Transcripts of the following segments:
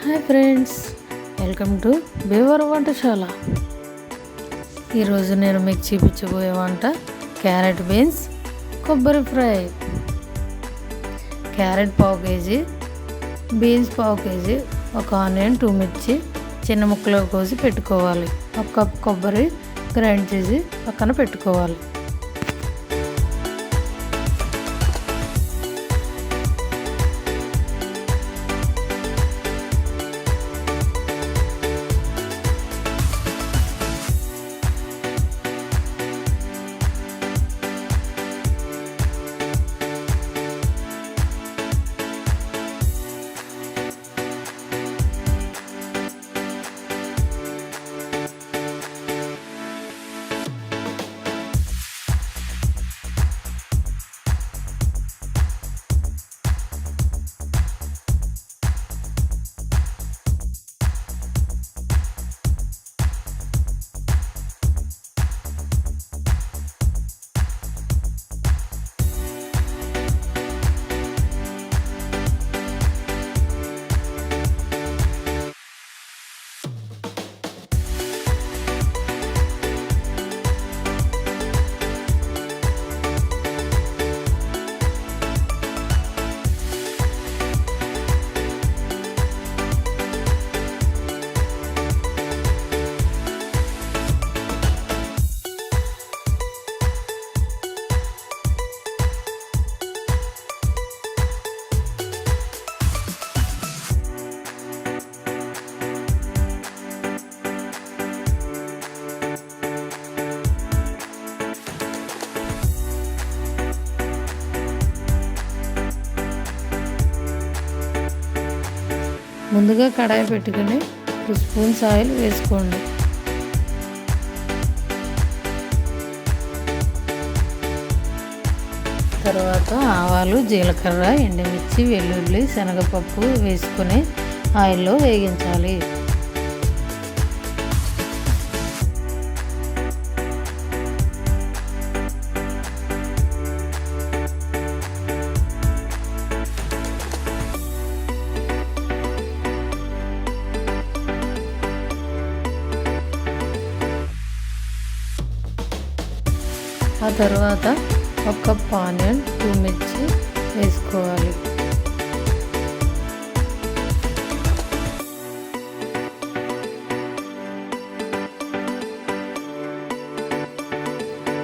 Hi friends, welcome to బేవర్ వంటశాల. ఈరోజు నేను మీకు చూపించబోయే వంట క్యారెట్ బీన్స్ కొబ్బరి ఫ్రై. క్యారెట్ పావు కేజీ, బీన్స్ పావు కేజీ, ఒక ఆనియన్, 2 మిర్చి చిన్న ముక్కలు కోసి పెట్టుకోవాలి. 1 కప్ కొబ్బరి గ్రైండ్ చేసి పక్కన పెట్టుకోవాలి. ముందుగా కడాయి పెట్టుకుని 2 స్పూన్స్ ఆయిల్ వేసుకోండి. తర్వాత ఆవాలు, జీలకర్ర, ఎండుమిర్చి, వెల్లుల్లి, శనగపప్పు వేసుకొని ఆయిల్లో వేగించాలి. ఆ తర్వాత 1 కప్ ఆనియన్, 2 మిర్చి వేసుకోవాలి.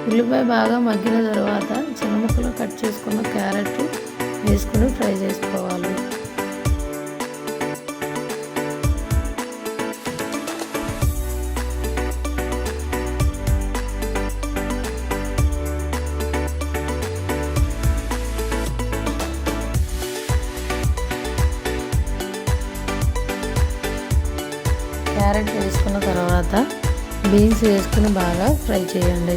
ఉల్లిపాయ బాగా మగ్గిన తర్వాత చిన్న ముక్కలు కట్ చేసుకున్న క్యారెట్ వేసుకుని ఫ్రై చేసుకోవాలి. క్యారెట్ వేసుకున్న తర్వాత బీన్స్ వేసుకుని బాగా ఫ్రై చేయండి.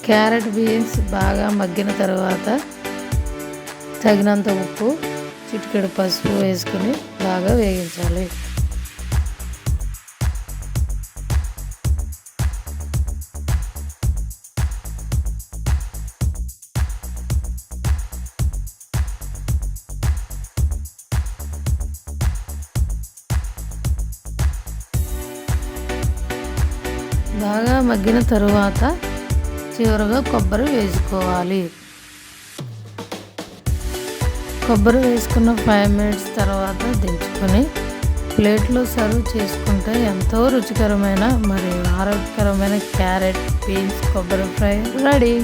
క్యారెట్ బీన్స్ బాగా మగ్గిన తర్వాత తగినంత ఉప్పు, చిటికెడు పసుపు వేసుకుని బాగా వేగించాలి. బాగా మగ్గిన తరువాత చివరగా కొబ్బరి వేసుకోవాలి. కొబ్బరి వేసుకున్న 5 మినిట్స్ తర్వాత దించుకొని ప్లేట్లో సర్వ్ చేసుకుంటే ఎంతో రుచికరమైన మరియు ఆరోగ్యకరమైన క్యారెట్ బీన్స్ కొబ్బరి ఫ్రై రెడీ.